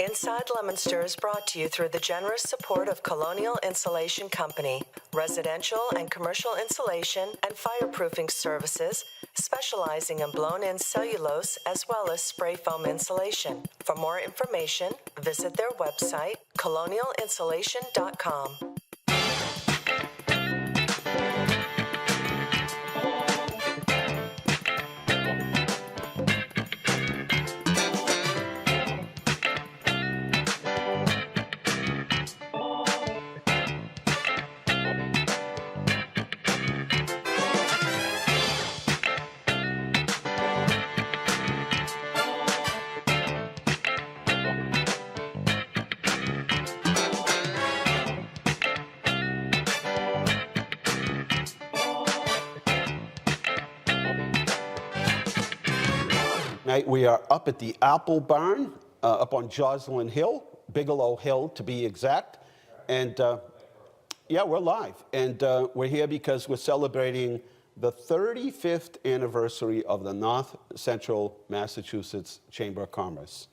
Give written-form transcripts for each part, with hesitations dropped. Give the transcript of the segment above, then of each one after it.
Inside Leominster is brought to you through the generous support of Colonial Insulation Company, residential and commercial insulation and fireproofing services, specializing in blown-in cellulose as well as spray foam insulation. For more information, visit their website, colonialinsulation.com. We are up at the Apple Barn, up on Joslyn Hill, Bigelow Hill to be exact. And yeah, we're live. And we're here because we're celebrating the 35th anniversary of the North Central Massachusetts Chamber of Commerce.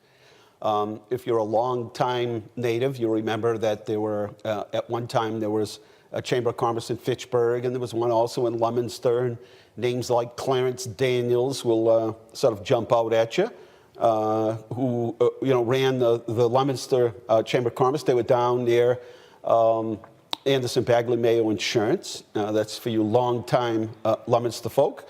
If you're a long-time native, you remember that there were, at one time, there was a Chamber of Commerce in Fitchburg, and there was one also in Leominster, and names like Clarence Daniels will sort of jump out at you, who ran the Leominster Chamber of Commerce. They were down near Anderson Bagley Mayo Insurance. That's for you long-time Leominster folk.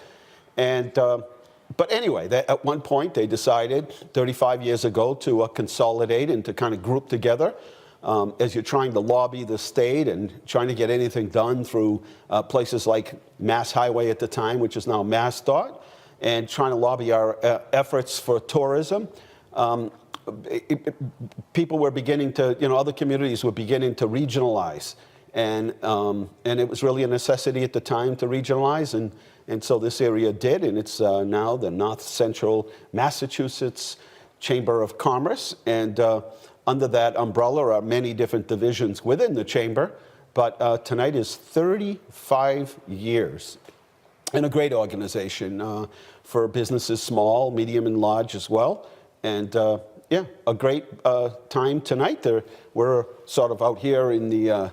And but anyway, at one point they decided 35 years ago to consolidate and to kind of group together. As you're trying to lobby the state and trying to get anything done through places like Mass Highway at the time, which is now MassDOT, and trying to lobby our efforts for tourism, people were beginning to, other communities were beginning to regionalize. And it was really a necessity at the time to regionalize, and so this area did, and it's now the North Central Massachusetts Chamber of Commerce. And under that umbrella are many different divisions within the chamber, but tonight is 35 years. And a great organization for businesses small, medium, and large as well. And yeah, a great time tonight. We're sort of out here in the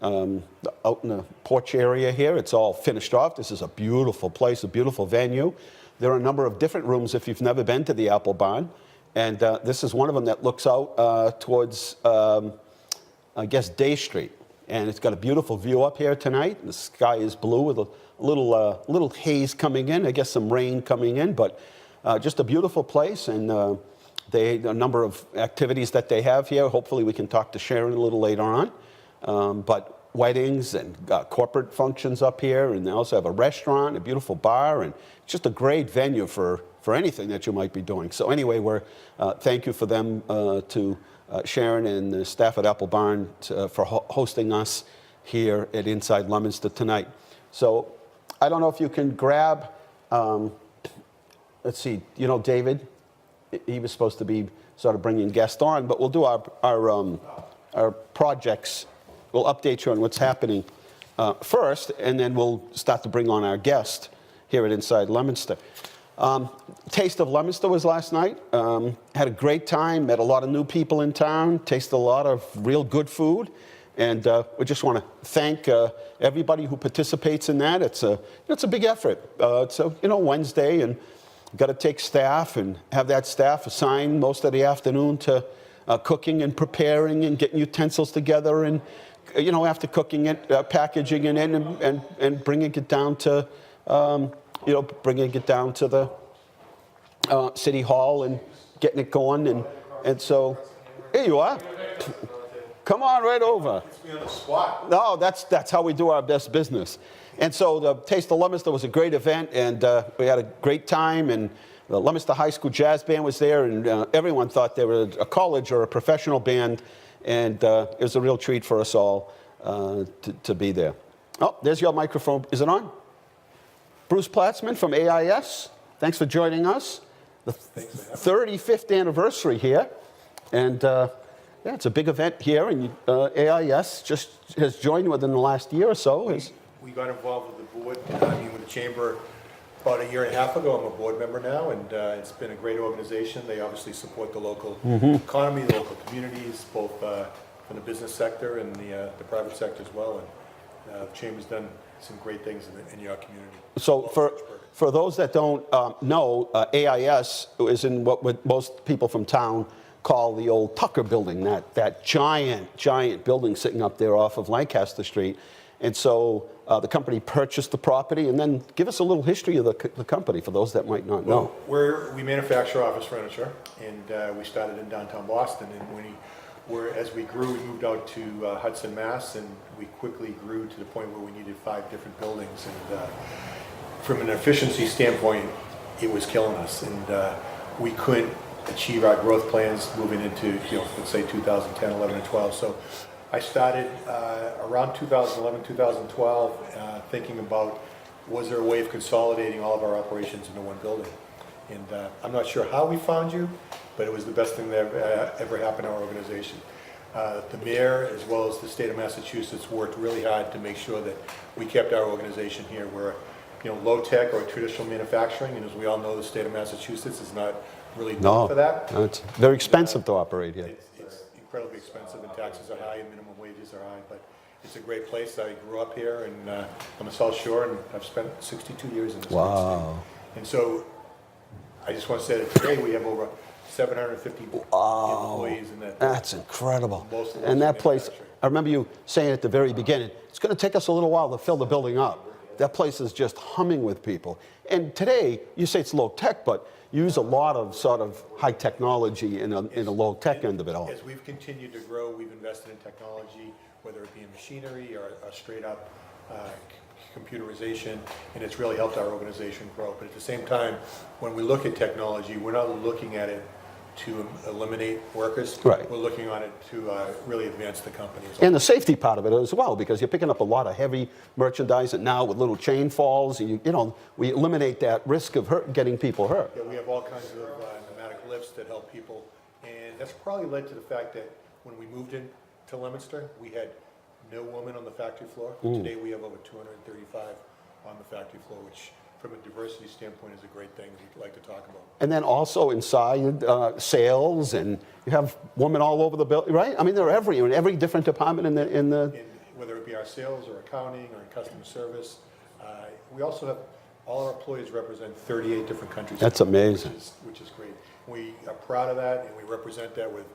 out in the porch area here. It's all finished off. This is a beautiful place, a beautiful venue. There are a number of different rooms if you've never been to the Apple Barn. And this is one of them that looks out towards, I guess, Day Street. And it's got a beautiful view up here tonight. The sky is blue with a little haze coming in, I guess some rain coming in, but just a beautiful place. And a number of activities that they have here. Hopefully we can talk to Sharon a little later on. But weddings and corporate functions up here. And they also have a restaurant, a beautiful bar, and just a great venue for anything that you might be doing. So anyway, thank you for them to Sharon and the staff at Apple Barn for hosting us here at Inside Leominster tonight. So I don't know if you can grab, let's see, David, he was supposed to be sort of bringing guests on, but we'll do our projects. We'll update you on what's happening first, and then we'll start to bring on our guest here at Inside Leominster. Taste of Leominster was last night. Had a great time, met a lot of new people in town, tasted a lot of real good food, and we just want to thank everybody who participates in that. It's a big effort. It's a Wednesday, and got to take staff and have that staff assigned most of the afternoon to cooking and preparing and getting utensils together, and after cooking it, packaging it in and bringing it down to. Bringing it down to the City Hall and getting it going. And so, here you are. Come on right over. No, that's how we do our best business. And so the Taste of Leominster was a great event, and we had a great time. And the Leominster High School Jazz Band was there, and everyone thought they were a college or a professional band. And it was a real treat for us all to be there. Oh, there's your microphone. Is it on? Bruce Platzman from AIS, thanks for joining us. The 35th anniversary here. And yeah, it's a big event here, and AIS just has joined within the last year or so. We got involved with the board, with the chamber About a year and a half ago, I'm a board member now, and it's been a great organization. They obviously support the local economy, the local communities, both from the business sector and the private sector as well. And the Chamber's done some great things in your community. So for those that don't know, AIS is in what most people from town call the old Tucker building, that giant building sitting up there off of Lancaster Street. And so the company purchased the property, and then give us a little history of the company for those that might not know. Well, we manufacture office furniture, and we started in downtown Boston. And as we grew, we moved out to Hudson, Mass, and we quickly grew to the point where we needed 5 different buildings. And from an efficiency standpoint, it was killing us, and we couldn't achieve our growth plans moving into, let's say 2010, 11, and 12. So I started around 2011, 2012, thinking about, was there a way of consolidating all of our operations into one building? And I'm not sure how we found you, but it was the best thing that ever happened to our organization. The mayor, as well as the state of Massachusetts, worked really hard to make sure that we kept our organization here. We're, low tech or traditional manufacturing, and as we all know, the state of Massachusetts is not really known for that. No, it's very expensive to operate here. It's incredibly expensive, and taxes are high, and minimum wages are high, but it's a great place. I grew up here, and I'm a South Shore, and I've spent 62 years in this great state. And so I just want to say that today we have over 750 employees in that. That's incredible. Most of And that place, I remember you saying at the very beginning, it's going to take us a little while to fill the building up. That place is just humming with people. And today, you say it's low tech, but you use a lot of sort of high technology in a low tech end of it all. As we've continued to grow, we've invested in technology, whether it be in machinery or straight up computerization, and it's really helped our organization grow. But at the same time, when we look at technology, we're not looking at it to eliminate workers. Right. We're looking on it to really advance the company. And the safety part of it as well, because you're picking up a lot of heavy merchandise, and now with little chain falls, and we eliminate that risk of getting people hurt. Yeah, we have all kinds of pneumatic lifts that help people, and that's probably led to the fact that when we moved into Leominster, we had no women on the factory floor. Today we have over 235 on the factory floor, which from a diversity standpoint is a great thing we'd like to talk about. And then also inside sales, and you have women all over the building, right? I mean, they're in every different department in the. Whether it be our sales or accounting or in customer service, we also have all our employees represent 38 different countries. That's amazing. Which is great. We are proud of that, and we represent that with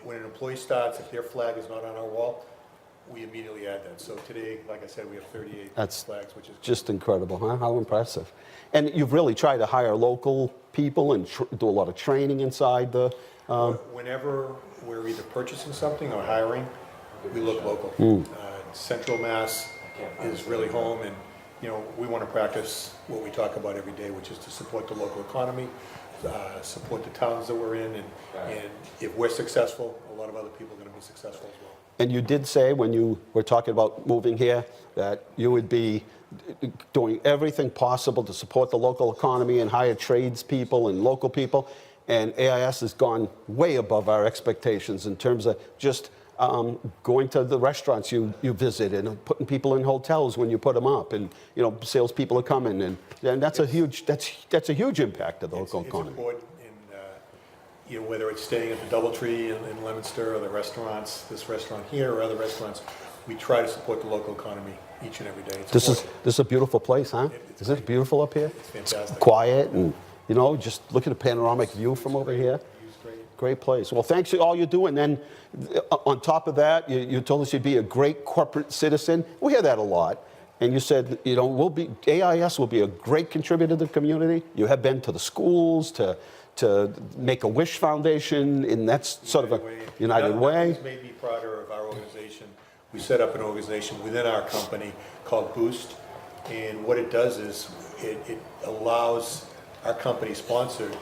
when an employee starts. If their flag is not on our wall, we immediately add that. So today, like I said, we have 38 flags, which is just incredible, huh? How impressive. And you've really tried to hire local people and do a lot of training inside the... Whenever we're either purchasing something or hiring, we look local. Central Mass is really home, and we want to practice what we talk about every day, which is to support the local economy, support the towns that we're in, and if we're successful, a lot of other people are going to be successful as well. And you did say when you were talking about moving here that you would be doing everything possible to support the local economy and hire tradespeople and local people. And AIS has gone way above our expectations in terms of just going to the restaurants you visit and putting people in hotels when you put them up, and salespeople are coming, and that's a huge impact to the local economy. It's important. Whether it's staying at the DoubleTree in Leominster or the restaurants, this restaurant here or other restaurants, we try to support the local economy each and every day. This is a beautiful place, huh? Is it beautiful up here? It's fantastic. It's quiet, and just look at a panoramic view from over here. Great place. Well, thanks for all you do. And then on top of that, you told us you'd be a great corporate citizen. We hear that a lot. And you said, AIS will be a great contributor to the community. You have been to the schools, to Make-A-Wish Foundation, and that's sort of a United Way. It's made me prouder of our organization. We set up an organization within our company called Boost, and what it does is it allows our company sponsored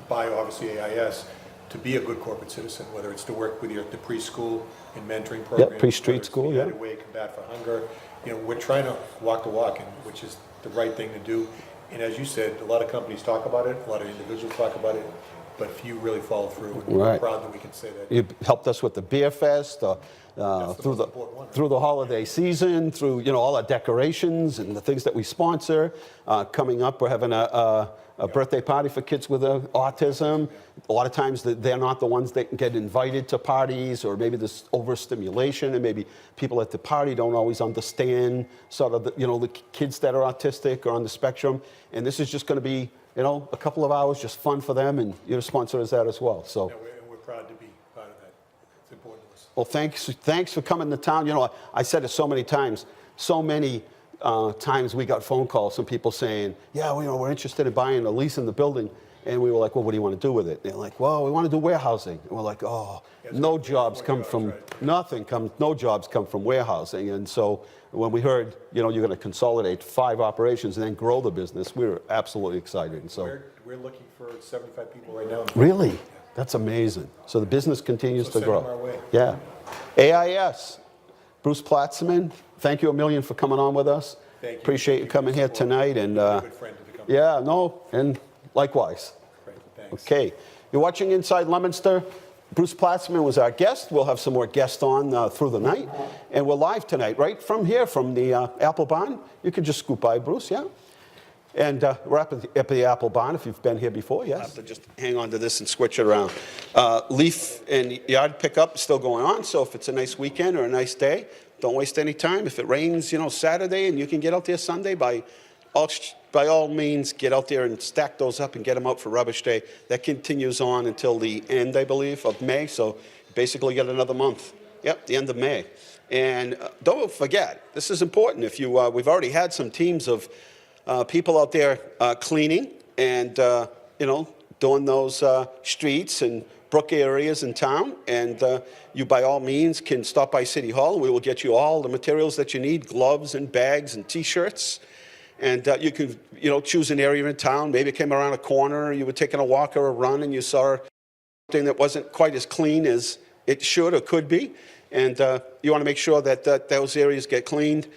by obviously AIS to be a good corporate citizen, whether it's to work with the preschool and mentoring program, pre-street school, United Way, Combat for Hunger. We're trying to walk the walk, which is the right thing to do. And as you said, a lot of companies talk about it, a lot of individuals talk about it. but few really follow through. And Right. we're proud that we can say that. You helped us with the beer fest, That's the through most the important one, right? through the holiday season, through all our decorations and the things that we sponsor. Coming up, we're having a birthday party for kids with autism. A lot of times they're not the ones that get invited to parties, or maybe there's overstimulation, and maybe people at the party don't always understand sort of the kids that are autistic or on the spectrum. And this is just going to be a couple of hours, just fun for them, and your sponsor is that as well. So. And we're proud to be part of that. It's important to us. Well, thanks for coming to town. I said it so many times. So many times we got phone calls from people saying, yeah, we're interested in buying or leasing the building. And we were like, well, what do you want to do with it? They're like, well, we want to do warehousing. And we're like, oh, no jobs come from, no jobs come from warehousing. And so when we heard, you're going to consolidate 5 operations and then grow the business, we were absolutely excited. And so We're looking for 75 people right now. really? That's amazing. So the business continues to send grow. them our way. Yeah. AIS, Bruce Platzman, thank you a million for coming on with us. Thank you. Appreciate you coming here tonight. And You're a good friend to the company. yeah, no, and likewise. Great, thanks. Okay. You're watching Inside Leominster. Bruce Platzman was our guest. We'll have some more guests on through the night. And we're live tonight, right from here, from the Apple Barn. You can just scoot by, Bruce, yeah? And we're up at the Apple Barn, if you've been here before, yes? Have to just hang on to this and switch it around. Leaf and yard pickup is still going on, so if it's a nice weekend or a nice day, don't waste any time. If it rains, Saturday and you can get out there Sunday, by all means, get out there and stack those up and get them out for rubbish day. That continues on until the end, I believe, of May, so basically get another month. Yep, the end of May. And don't forget, this is important. If you, we've already had some teams of people out there cleaning and, doing those streets and brook areas in town. And you, by all means, can stop by City Hall. We will get you all the materials that you need, gloves and bags and T-shirts. And you can, choose an area in town. Maybe it came around a corner, you were taking a walk or a run, and you saw something that wasn't quite as clean as it should or could be. And you want to make sure that those areas get cleaned.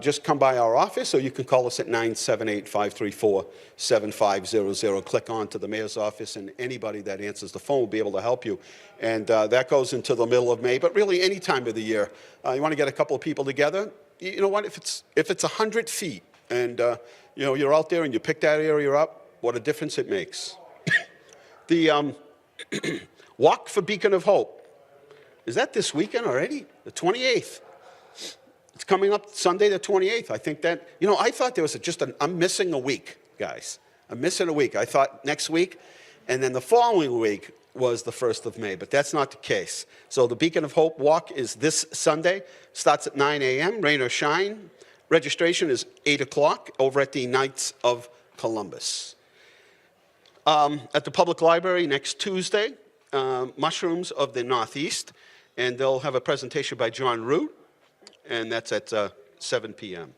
Just come by our office, or you can call us at 978-534-7500. Click on to the mayor's office, and anybody that answers the phone will be able to help you. And that goes into the middle of May, but really any time of the year. You want to get a couple of people together. You know what? If it's 100 feet, and you're out there and you pick that area up, what a difference it makes. The Walk for Beacon of Hope. Is that this weekend already? The 28th. It's coming up Sunday the 28th. I think that, I thought there was I'm missing a week, guys. I'm missing a week. I thought next week, and then the following week was the 1st of May, but that's not the case. So the Beacon of Hope Walk is this Sunday. Starts at 9 a.m., rain or shine. Registration is 8 o'clock over at the Knights of Columbus. At the Public Library next Tuesday, Mushrooms of the Northeast, and they'll have a presentation by John Root, and that's at 7 p.m.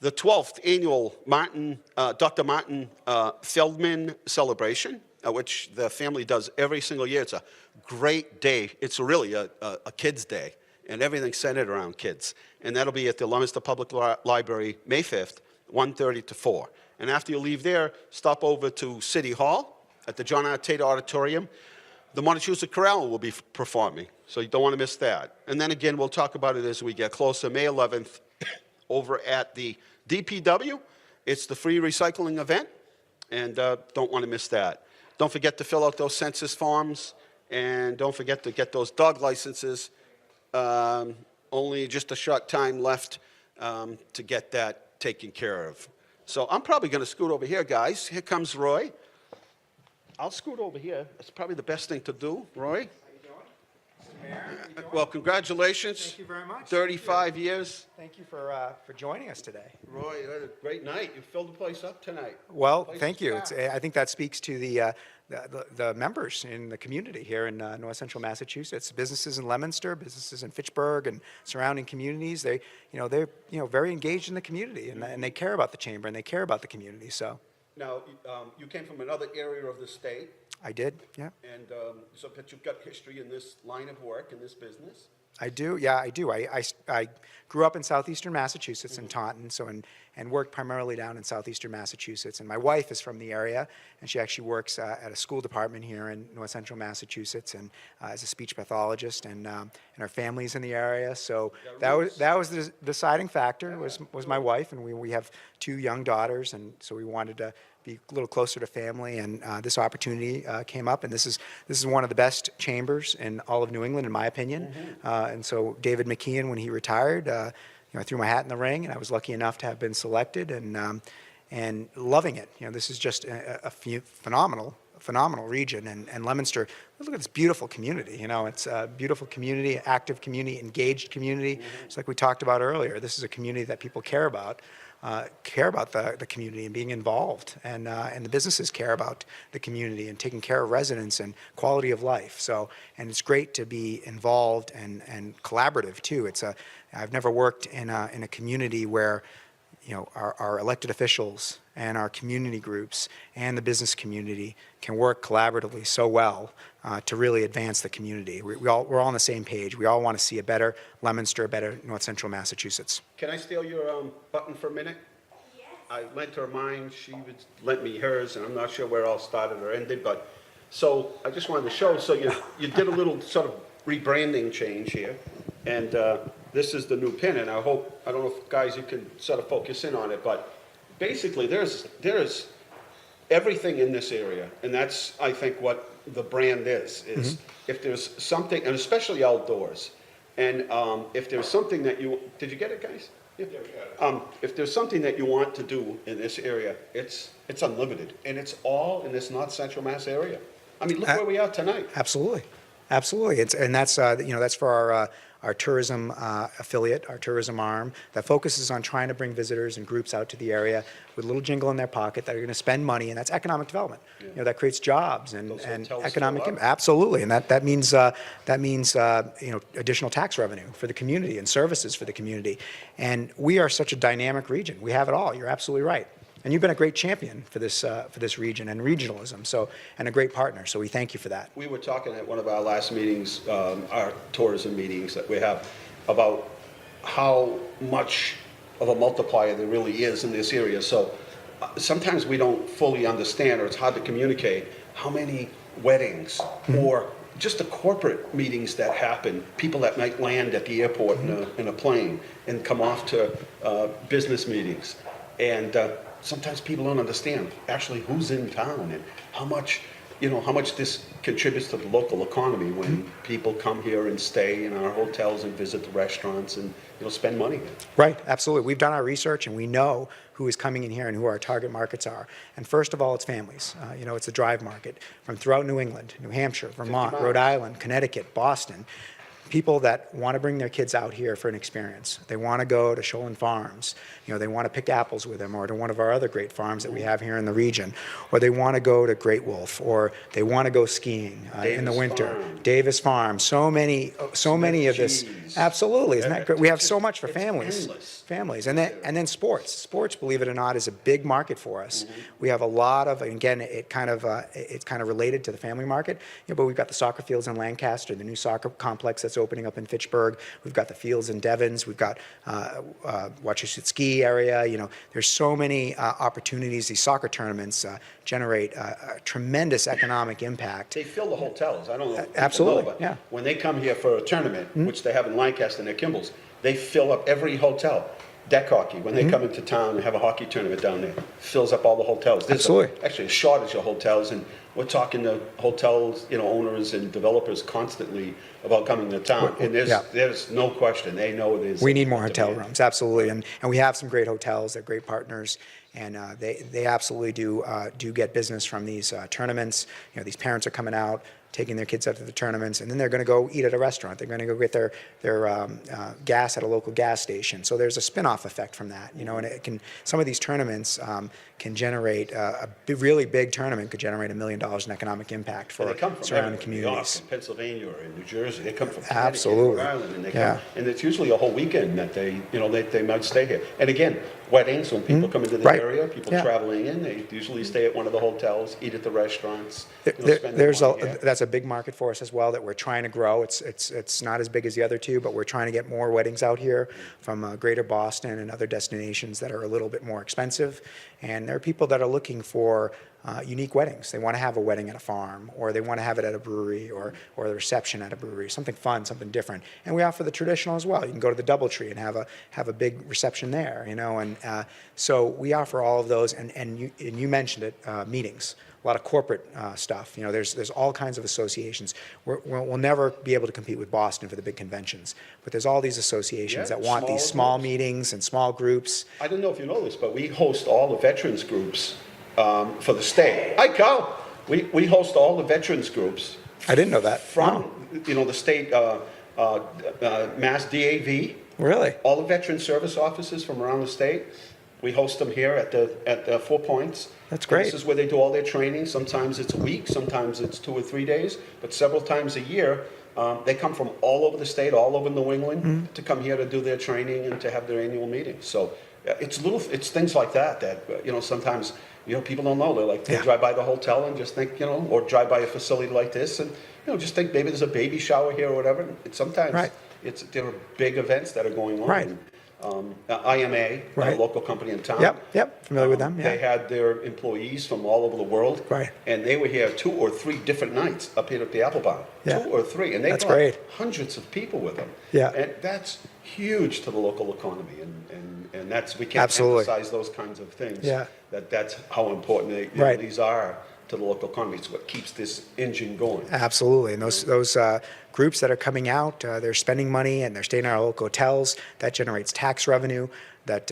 The 12th annual Dr. Martin Feldman celebration, which the family does every single year. It's a great day. It's really a kid's day, and everything's centered around kids. And that'll be at the Leominster Public Library, May 5th, 1:30 to 4. And after you leave there, stop over to City Hall at the John R. Tate Auditorium. The Montechusett Chorale will be performing, so you don't want to miss that. And then again, we'll talk about it as we get closer. May 11th, over at the DPW, it's the free recycling event, and don't want to miss that. Don't forget to fill out those census forms, and don't forget to get those dog licenses. Only just a short time left to get that taken care of. So I'm probably going to scoot over here, guys. Here comes Roy. I'll scoot over here. That's probably the best thing to do. Roy? How you doing? Mr. Mayor, how you doing? Well, congratulations. Thank you very much. 35 years. Thank you for joining us today. Roy, you had a great night. You filled the place up tonight. Well, Place thank is you. packed. I think that speaks to the members in the community here in North Central Massachusetts. Businesses in Leominster, businesses in Fitchburg and surrounding communities. They're very engaged in the community, and they care about the chamber and they care about the community. So Now, you came from another area of the state, I did, yeah. and so but you've got history in this line of work, in this business. I do. Yeah, I do. I grew up in southeastern Massachusetts in Taunton, and worked primarily down in southeastern Massachusetts. And my wife is from the area, and she actually works at a school department here in north central Massachusetts, and as a speech pathologist, and our family's in the area. So that was the deciding factor was my wife, and we have 2 young daughters, and so we wanted to be a little closer to family, and this opportunity came up, and this is one of the best chambers in all of New England, in my opinion. And so David McKeon, when he retired, I threw my hat in the ring, and I was lucky enough to have been selected, and loving it. This is just a phenomenal region, and Leominster. Look at this beautiful community. It's a beautiful community, active community, engaged community. It's like we talked about earlier. This is a community that people care about the community and being involved, and the businesses care about the community and taking care of residents and quality of life. So, and it's great to be involved and collaborative too. I've never worked in a community where our elected officials and our community groups and the business community can work collaboratively so well to really advance the community. We're all on the same page. We all want to see a better Leominster, a better north central Massachusetts. Can I steal your button for a minute? Yes. I lent her mine. She would lent me hers, and I'm not sure where it all started or ended. But so I just wanted to show. So you did a little sort of rebranding change here, and this is the new pin. And I don't know if guys you can sort of focus in on it, but basically there's everything in this area, and that's I think what the brand is if there's something, and especially outdoors, and if there's something that did you get it, guys? Yeah, we got it. If there's something that you want to do in this area, it's unlimited, and it's all in this North Central Mass area. I mean, look where we are tonight. Absolutely. That's that's for our tourism affiliate, our tourism arm, that focuses on trying to bring visitors and groups out to the area with a little jingle in their pocket that are going to spend money, and that's economic development. Yeah. That creates jobs and economic impact. Absolutely, and that means additional tax revenue for the community and services for the community. And we are such a dynamic region. We have it all. You're absolutely right. And you've been a great champion for this region and regionalism, and a great partner. So we thank you for that. We were talking at one of our last meetings, our tourism meetings that we have, about how much of a multiplier there really is in this area. So sometimes we don't fully understand, or it's hard to communicate, how many weddings or just the corporate meetings that happen, people that might land at the airport in a plane and come off to business meetings. And sometimes people don't understand actually who's in town and how much this contributes to the local economy when people come here and stay in our hotels and visit the restaurants and spend money. Right, absolutely. We've done our research, and we know who is coming in here and who our target markets are. And first of all, it's families. It's a drive market from throughout New England, New Hampshire, Vermont, Rhode Island, Connecticut, Boston. People that want to bring their kids out here for an experience. They want to go to Shoalin Farms. They want to pick apples with them, or to one of our other great farms that we have here in the region. Or they want to go to Great Wolf, or they want to go skiing in the winter. Farm. Davis Farm. So many of this. Absolutely, isn't that great? We have so much for families. Endless. Families, and then sports. Sports, believe it or not, is a big market for us. We have a lot of, again, it's kind of related to the family market. But we've got the soccer fields in Lancaster, the new soccer complex that's opening up in Fitchburg. We've got the fields in Devens. We've got Wachusett ski area. There's so many opportunities. These soccer tournaments generate a tremendous economic impact. They fill the hotels. I don't know if people Absolutely, know, but yeah. when they come here for a tournament, which they have in Lancaster and at Kimball's, they fill up every hotel. Deck hockey, when they come into town and have a hockey tournament down there, fills up all the hotels. There's actually a shortage of hotels, and we're talking to hotels, owners and developers constantly about coming to town. And there's no question, they know it is. We need more hotel rooms, absolutely, and we have some great hotels. They're great partners, and they absolutely do get business from these tournaments. These parents are coming out, taking their kids out to the tournaments, and then they're going to go eat at a restaurant. They're going to go get their gas at a local gas station. So there's a spin-off effect from that, and some of these tournaments can generate a really big tournament could generate $1 million in economic impact for surrounding communities. New York, and Pennsylvania, or in New Jersey. They come from Absolutely. Rhode Island, and they come, and it's usually a whole weekend that they might stay here. And again, weddings, when people come into the Right. area, people Yeah. traveling in, they usually stay at one of the hotels, eat at the restaurants, spend their There's money here. that's a big market for us as well that we're trying to grow. It's not as big as the other two, but we're trying to get more weddings out here from greater Boston and other destinations that are a little bit more expensive. And there are people that are looking for unique weddings. They want to have a wedding at a farm, or they want to have it at a brewery, or the reception at a brewery, something fun, something different. And we offer the traditional as well. You can go to the DoubleTree and have a big reception there, you know. And so we offer all of those. And you mentioned it, meetings. A lot of corporate stuff. You know, there's all kinds of associations. We'll never be able to compete with Boston for the big conventions, but there's all these associations Yeah, that want these smaller small groups. meetings and small groups. I don't know if you know this, but we host all the veterans groups for the state. Hi, Cal. We host all the veterans groups I didn't know that. from, Wow. you know, the state Mass DAV, Really? all the veteran service offices from around the state. We host them here at the 4 Points. That's And great. This is where they do all their training. Sometimes it's a week, sometimes it's 2 or 3 days, but several times a year. They come from all over the state, all over New England, to come here to do their training and to have their annual meetings. So it's things like that you know, sometimes, you know, people don't know. They Yeah. drive by the hotel and just think, you know, or drive by a facility like this and, you know, just think maybe there's a baby shower here or whatever. Sometimes Right. there are big events that are going on. Right. IMA, Right. a local company in town. Yep. Familiar with them. They Yeah. had their employees from all over the world. Right. And they were here 2 or 3 different nights up here at the Apple Barn. Yeah. 2 or 3. And they That's brought great. hundreds of people with them. Yeah. And that's huge to the local economy. And that's, we can't Absolutely. emphasize those kinds of things. Yeah. That's how important you know, Right. these are to the local economy. It's what keeps this engine going. Absolutely. And those groups that are coming out, they're spending money and they're staying in our local hotels. That generates tax revenue. That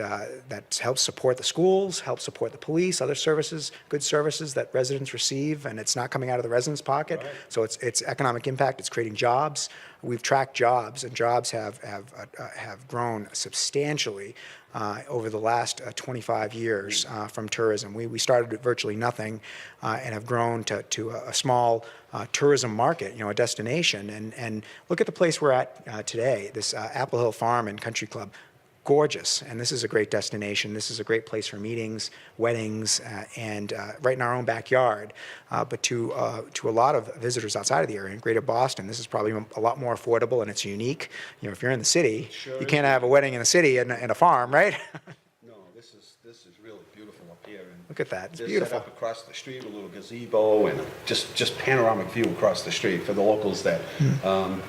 helps support the schools, helps support the police, other services, good services that residents receive, and it's not coming out of the residents' pocket. Right. So it's economic impact. It's creating jobs. We've tracked jobs, and jobs have grown substantially over the last 25 years from tourism. We started at virtually nothing and have grown to a small tourism market, you know, a destination. And look at the place we're at today, this Apple Hill Farm and Country Club. Gorgeous, and this is a great destination. This is a great place for meetings, weddings, and right in our own backyard. But to a lot of visitors outside of the area, in Greater Boston, this is probably a lot more affordable and it's unique. You know, if you're in the city, Sure you can't have a wedding in the city and a farm, right? No, this is really beautiful up here. And Look at that, it's they're beautiful. set up across the street, a little gazebo, and just panoramic view across the street for the locals that,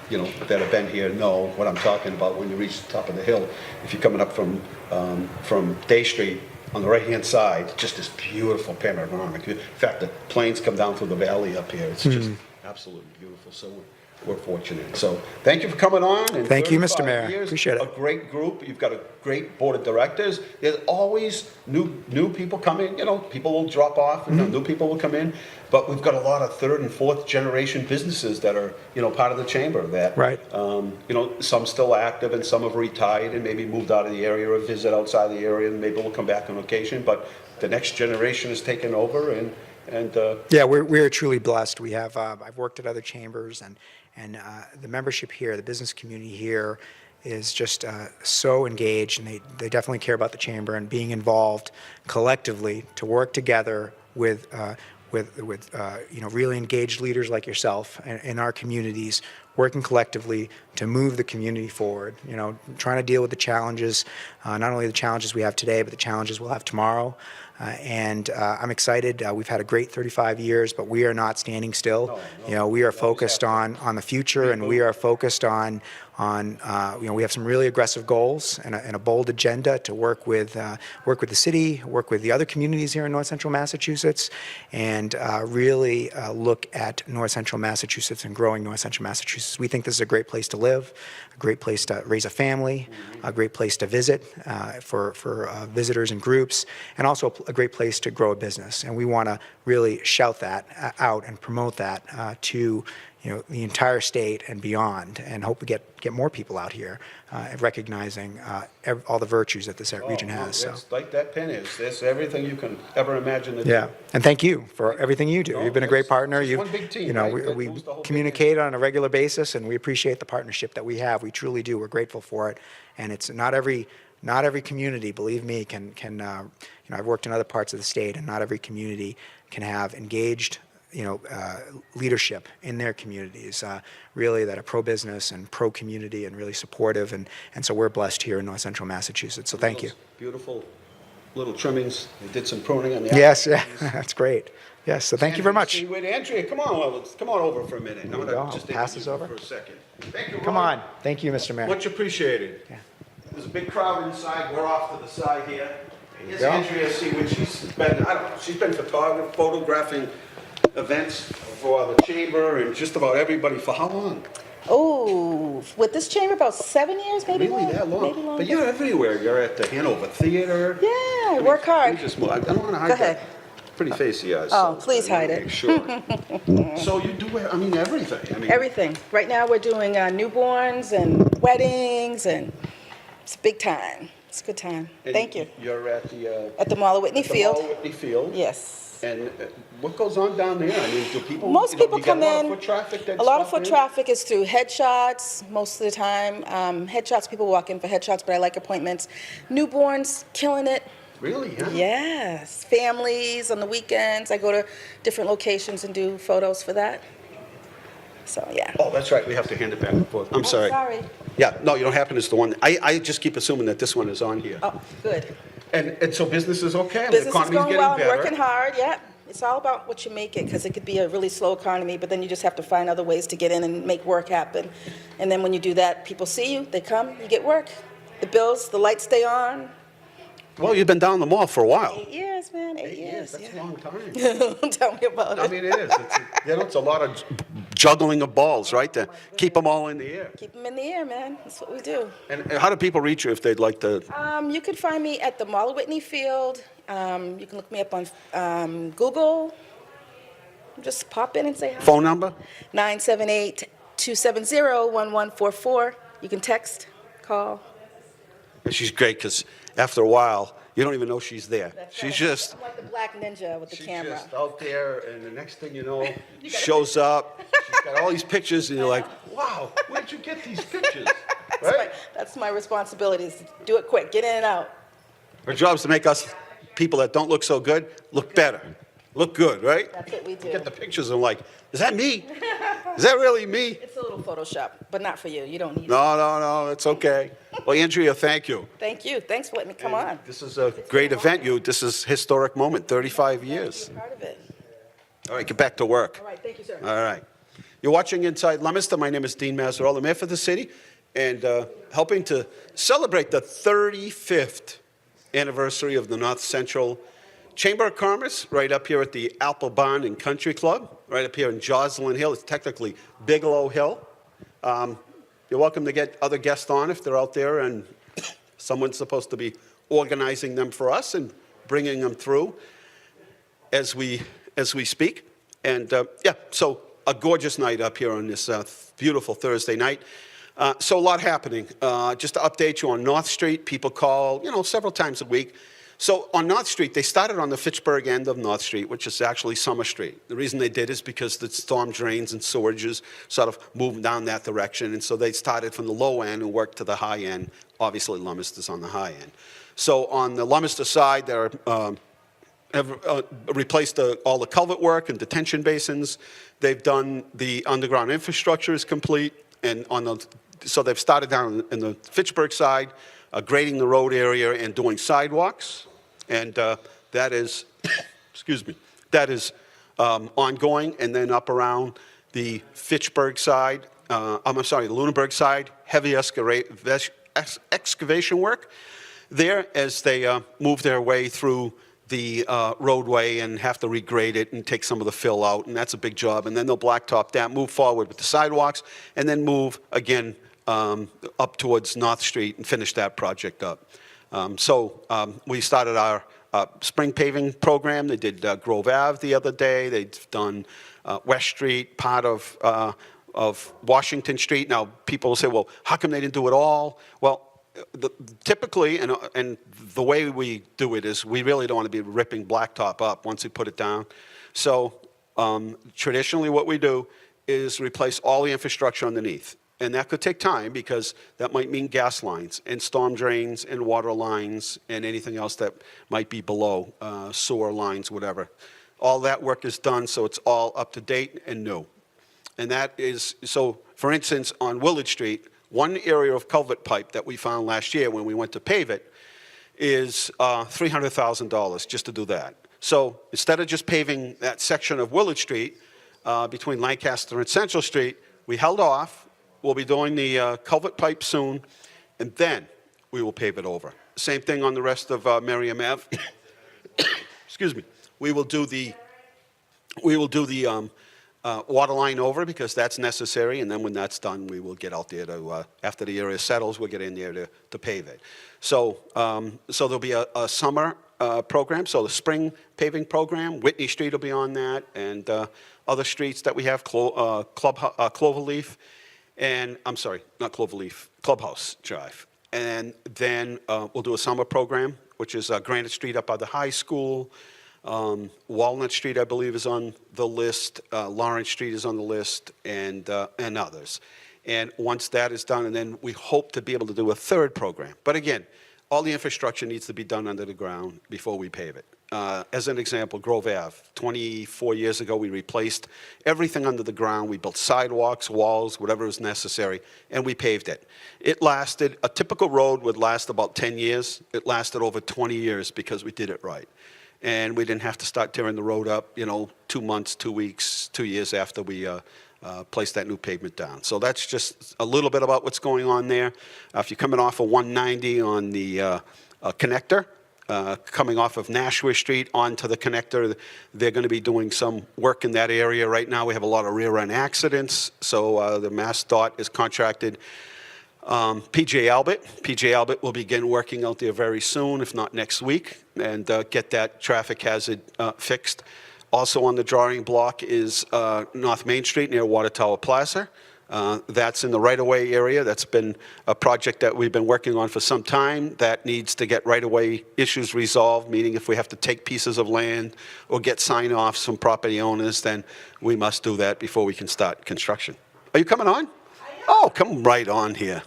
you know, that have been here know what I'm talking about when you reach the top of the hill. If you're coming up from Day Street on the right-hand side, just this beautiful panoramic view. In fact, the planes come down through the valley up here. It's just absolutely beautiful. So we're fortunate. So thank you for coming on. And Thank you, Mr. 35 Mayor. years, Appreciate it. A great group. You've got a great board of directors. There's always new people coming. You know, people will drop off, and new people will come in. But we've got a lot of 3rd and 4th generation businesses that are, you know, part of the chamber. That, Right. you know, some still active, and some have retired and maybe moved out of the area or visit outside the area, and maybe will come back on occasion. But the next generation is taking over, and Yeah, we're truly blessed. We have I've worked at other chambers, and the membership here, the business community here, is just so engaged, and they definitely care about the chamber and being involved collectively to work together with you know, really engaged leaders like yourself in our communities, working collectively to move the community forward. You know, trying to deal with the challenges, not only the challenges we have today, but the challenges we'll have tomorrow. And I'm excited. We've had a great 35 years, but we are not standing still. No. You know, we are focused on the future, and we are focused on you know, we have some really aggressive goals and a bold agenda to work with the city, work with the other communities here in North Central Massachusetts, and really look at North Central Massachusetts and growing North Central Massachusetts. We think this is a great place to live, a great place to raise a family, a great place to visit for visitors and groups, and also a great place to grow a business. And we want to really shout that out and promote that to, you know, the entire state and beyond, and hope we get more people out here recognizing all the virtues that this region has. So. It's like that pin is. There's everything you can ever imagine. To Yeah, do. and thank you for everything you do. No, You've been a great it's partner. just You, one big team, you know, right, that we moves the whole big communicate on a regular basis, and we appreciate the partnership that we have. We truly do. We're grateful for it, and it's not every not every community, believe me, can I've worked in other parts of the state, and not every community can have engaged, leadership in their communities, really that are pro-business and pro-community and really supportive, and so we're blessed here in North Central Massachusetts, so thank you. Beautiful little trimmings. They did some pruning on the Yes, yeah, that's great. Yes, so thank you very much. Andrea, come on over for a minute. I'm we going go. to just I'll pass this interview over. you for a second. Thank you, Come Ron. on. Thank you, Mr. Mayor. Much appreciated. Yeah. There's a big crowd inside. We're off to the side here. Here's go. Andrea Seawood. She's been photographing events for the chamber and just about everybody for how long? Oh, with this chamber, about 7 years, maybe Really more, that long? maybe longer. But you're everywhere. You're at the Hanover Theater. Yeah, I work hard. I don't want to hide Go ahead. that pretty face of yours. Oh, so please I wanna hide it. make Sure. So you do, everything. Everything. Right now, we're doing newborns and weddings, and it's a big time. It's a good time. And Thank you. You're at the At the Mall of Whitney Field. Mall Whitney Field. Yes. And what goes on down there? Do people? Most people you got come a lot in. Of foot traffic. That A lot of stop foot in? traffic is through headshots most of the time. Headshots, people walk in for headshots, but I like appointments. Newborns, killing it. Really? Yeah. Yes. Families on the weekends. I go to different locations and do photos for that. So, yeah. Oh, that's right. We have to hand it back and forth. I'm sorry. Sorry. Yeah. No, you don't happen is the one. I just keep assuming that this one is on here. Oh, good. And so business is okay. Business the is economy's going getting well. I'm better. working hard. Yeah. It's all about what you make it, because it could be a really slow economy, but then you just have to find other ways to get in and make work happen. And then when you do that, people see you, they come, you get work. The bills, the lights stay on. Well, you've been down the mall for a while. 8 years, man. 8 years. That's Yeah. a long time. Tell me about it. I mean, it is. It's a lot of juggling of balls, right? To keep them all in the air. Keep them in the air, man. That's what we do. And how do people reach you if they'd like to? You can find me at the Mall of Whitney Field. You can look me up on Google. Just pop in and say hi. Phone number? 978-270-1144. You can text, call. And she's great because after a while, you don't even know she's there. That's She's right. just. I'm like the black ninja with the She's camera. just out there, and the next thing you know, shows up. She's got all these pictures, and you're like, wow, where'd you get these pictures? Right? That's my responsibility, is to do it quick, get in and out. Her job's to make us, people that don't look so good, look better. Look good, right? That's what we do. You get the pictures, and I'm like, is that me? Is that really me? It's a little Photoshop, but not for you. You don't need it. No, it's okay. Well, Andrea, thank you. Thank you. Thanks for letting me come on. This is a great event. This is a historic moment, 35 years. Be a part of it. All right, get back to work. All right, thank you, sir. All right. You're watching Inside Leominster. My name is Dean Mazzarella, Mayor for the city, and helping to celebrate the 35th anniversary of the North Central Chamber of Commerce, right up here at the Apple Barn and Country Club, right up here in Joslyn Hill. It's technically Bigelow Hill. You're welcome to get other guests on if they're out there, and someone's supposed to be organizing them for us and bringing them through as we speak. And so a gorgeous night up here on this beautiful Thursday night. So a lot happening. Just to update you on North Street, people call, several times a week. So on North Street, they started on the Fitchburg end of North Street, which is actually Summer Street. The reason they did is because the storm drains and sewages sort of moved down that direction. And so they started from the low end and worked to the high end. Obviously, Leominster's on the high end. So on the Leominster side, they're have replaced all the culvert work and detention basins. They've done the underground infrastructure is complete. And so they've started down in the Fitchburg side, grading the road area and doing sidewalks. And that is, that is ongoing. And then up around the Fitchburg side, the Lunenburg side, heavy excavation work there as they move their way through the roadway and have to regrade it and take some of the fill out, and that's a big job. And then they'll blacktop that, move forward with the sidewalks, and then move again up towards North Street and finish that project up. We started our spring paving program. They did Grove Ave the other day. They've done West Street, part of Washington Street. Now, people will say, well, how come they didn't do it all? Well, typically, and the way we do it is we really don't want to be ripping blacktop up once we put it down. So traditionally what we do is replace all the infrastructure underneath. And that could take time because that might mean gas lines and storm drains and water lines and anything else that might be below, sewer lines, whatever. All that work is done, so it's all up to date and new. And that is, so for instance, on Willard Street, one area of culvert pipe that we found last year when we went to pave it is $300,000 just to do that. So instead of just paving that section of Willard Street between Lancaster and Central Street, we held off. We'll be doing the culvert pipe soon, and then we will pave it over. Same thing on the rest of Merriam Ave. Excuse me. We will do the water line over because that's necessary, and then when that's done, we will get out there to, after the area settles, we'll get in there to pave it. So, so there'll be a summer program, so the spring paving program, Whitney Street will be on that, and other streets that we have, Cloverleaf, and, I'm sorry, not Cloverleaf, Clubhouse Drive. And then we'll do a summer program, which is Granite Street up by the high school, Walnut Street, I believe, is on the list. Lawrence Street is on the list, and others. And once that is done, and then we hope to be able to do a third program. But again, all the infrastructure needs to be done under the ground before we pave it. As an example, Grove Ave. 24 years ago, we replaced everything under the ground. We built sidewalks, walls, whatever was necessary, and we paved it. It lasted, a typical road would last about 10 years. It lasted over 20 years because we did it right. And we didn't have to start tearing the road up, 2 months, 2 weeks, 2 years after we placed that new pavement down. So that's just a little bit about what's going on there. If you're coming off of 190 on the connector, coming off of Nashua Street onto the connector, they're going to be doing some work in that area. Right now we have a lot of rear-end accidents, so the MassDOT is contracted PJ Albert. PJ Albert will begin working out there very soon, if not next week, and get that traffic hazard fixed. Also on the drawing block is North Main Street near Water Tower Plaza. That's in the right-of-way area. That's been a project that we've been working on for some time that needs to get right-of-way issues resolved, meaning if we have to take pieces of land or get sign-offs from property owners, then we must do that before we can start construction. Are you coming on? Oh, come right on here.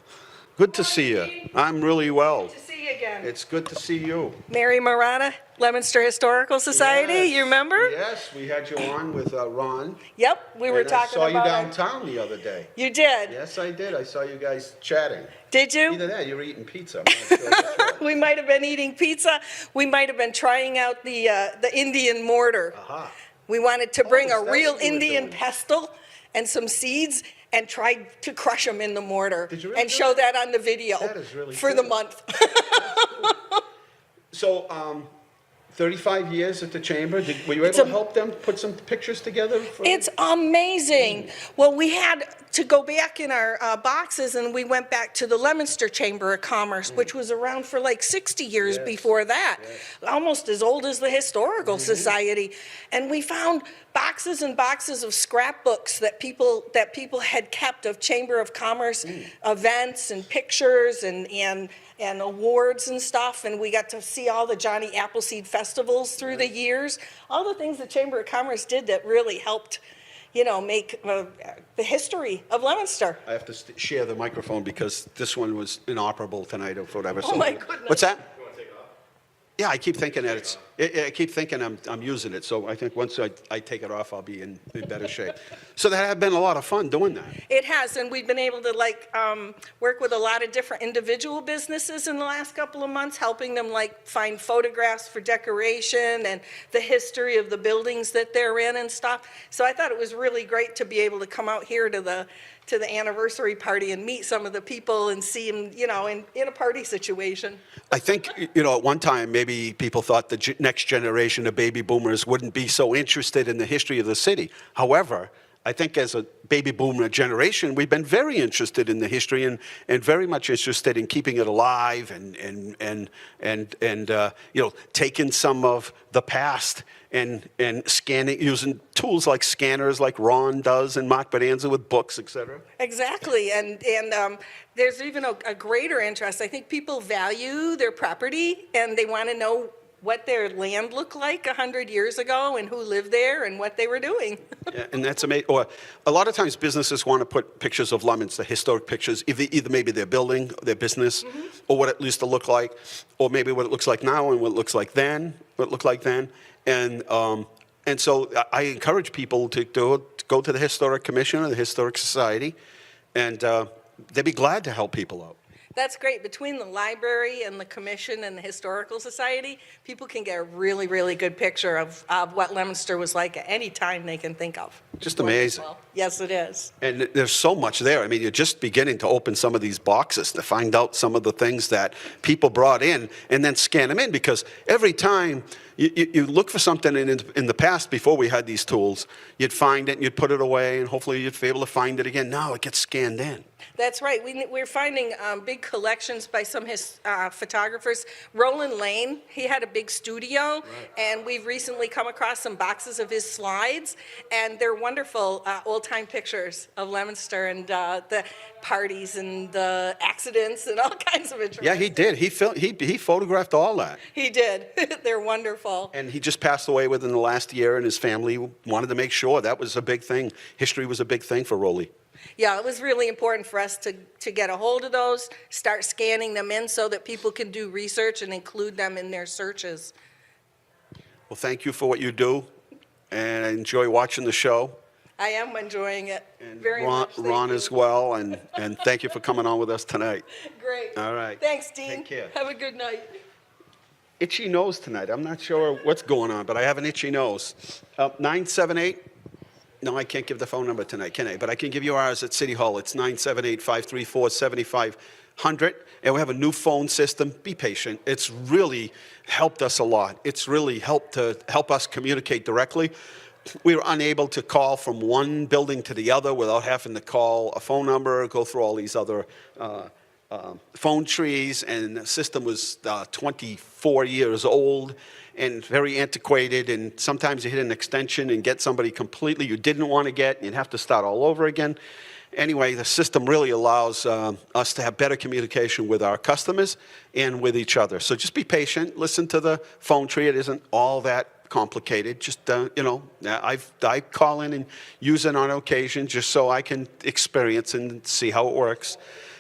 Good to see you. I'm really well. Good to see you again. It's good to see you. Mary Marana, Leominster Historical Society, Yes. you remember? Yes, we had you on with Ron. Yep, we were talking about I saw you downtown the other day. You did? Yes, I did. I saw you guys chatting. Did you? Either that, you were eating pizza. I'm not sure which one. We might have been eating pizza. We might have been trying out the Indian mortar. Aha. We wanted to bring is a that real what you were Indian doing? pestle and some seeds and tried to crush them in the mortar. Did you really and do show that? that on the video That is really for the cool. month. So, 35 years at the chamber. Were you able to help them put some pictures together? It's amazing. Well, we had to go back in our boxes, and we went back to the Leominster Chamber of Commerce, which was around for like 60 years Yes. before that, almost as old as the Historical Society. And we found boxes and boxes of scrapbooks that people had kept of Chamber of Commerce events and pictures and awards and stuff, and we got to see all the Johnny Appleseed festivals through the years, all the things the Chamber of Commerce did that really helped, make the history of Leominster. I have to share the microphone because this one was inoperable tonight or whatever. Oh, my goodness. What's that? Yeah, I keep thinking that I keep thinking I'm using it. So I think once I take it off, I'll be in better shape. So that had been a lot of fun doing that. It has, and we've been able to work with a lot of different individual businesses in the last couple of months, helping them find photographs for decoration and the history of the buildings that they're in and stuff. So I thought it was really great to be able to come out here to the anniversary party and meet some of the people and see them, in a party situation. I think, at one time, maybe people thought the next generation of baby boomers wouldn't be so interested in the history of the city. However, I think as a baby boomer generation, we've been very interested in the history and very much interested in keeping it alive and taking some of the past and scanning, using tools like scanners like Ron does and Mark Bonanza with books, et cetera. Exactly, and there's even a greater interest. I think people value their property and they want to know what their land looked like 100 years ago and who lived there and what they were doing. Yeah, and that's amazing. Or a lot of times businesses want to put pictures of Leominster, historic pictures, either maybe their building, their business, or what it used to look like, or maybe what it looks like now and what it looks like then, And so I encourage people to go to the Historic Commission or the Historic Society, and they'd be glad to help people out. That's great. Between the library and the commission and the Historical Society, people can get a really, really good picture of what Leominster was like at any time they can think of. Just It's amazing. wonderful. Yes, it is. And there's so much there. I mean, you're just beginning to open some of these boxes to find out some of the things that people brought in and then scan them in, because every time you look for something in the past, before we had these tools, you'd find it and you'd put it away and hopefully you'd be able to find it again. Now it gets scanned in. That's right. We're finding big collections by some photographers. Roland Lane, he had a big studio, and we've recently come across some boxes of his slides, and they're wonderful old-time pictures of Leominster and the parties and the accidents and all kinds of interesting. Yeah, he did. He photographed all that. He did. They're wonderful. And he just passed away within the last year, and his family wanted to make sure that was a big thing. History was a big thing for Roley. Yeah, it was really important for us to get a hold of those, start scanning them in so that people can do research and include them in their searches. Well, thank you for what you do, and I enjoy watching the show. I am enjoying it And very Ron, much. Thank Ron you. as well, and thank you for coming on with us tonight. Great. All right. Thanks, Dean. Take care. Have a good night. Itchy nose tonight. I'm not sure what's going on, but I have an itchy nose. 978. No, I can't give the phone number tonight, can I? But I can give you ours at City Hall. It's 978-534-7500. And we have a new phone system. Be patient. It's really helped us a lot. It's really helped us communicate directly. We were unable to call from one building to the other without having to call a phone number, go through all these other phone trees, and the system was 24 years old and very antiquated, and sometimes you hit an extension and get somebody completely you didn't want to get, and you'd have to start all over again. Anyway, the system really allows us to have better communication with our customers and with each other. So just be patient, listen to the phone tree. It isn't all that complicated. Just, I call in and use it on occasion just so I can experience and see how it works.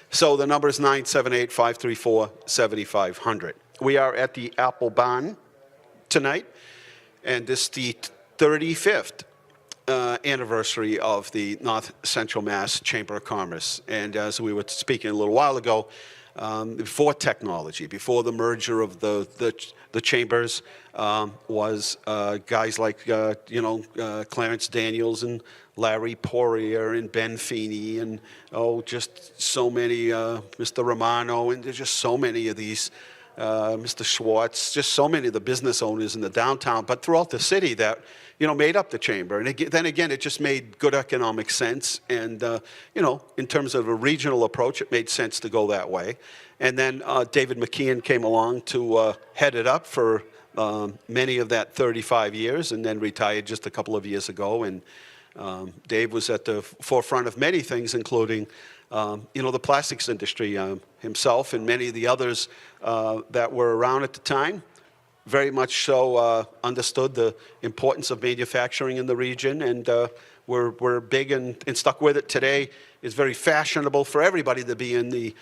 So the number is 978-534-7500. We are at the Apple Barn tonight, and this is the 35th anniversary of the North Central Mass Chamber of Commerce. And as we were speaking a little while ago, before technology, before the merger of the chambers, was guys like Clarence Daniels and Larry Poirier and Ben Feeney and just so many, Mr. Romano, and there's just so many of these, Mr. Schwartz, just so many of the business owners in the downtown, but throughout the city that made up the chamber. And then again, it just made good economic sense. And, in terms of a regional approach, it made sense to go that way. And then David McKeon came along to head it up for many of that 35 years and then retired just a couple of years ago. And Dave was at the forefront of many things, including, the plastics industry himself and many of the others that were around at the time. Very much so understood the importance of manufacturing in the region, and we're big and stuck with it. Today it's very fashionable for everybody to be in the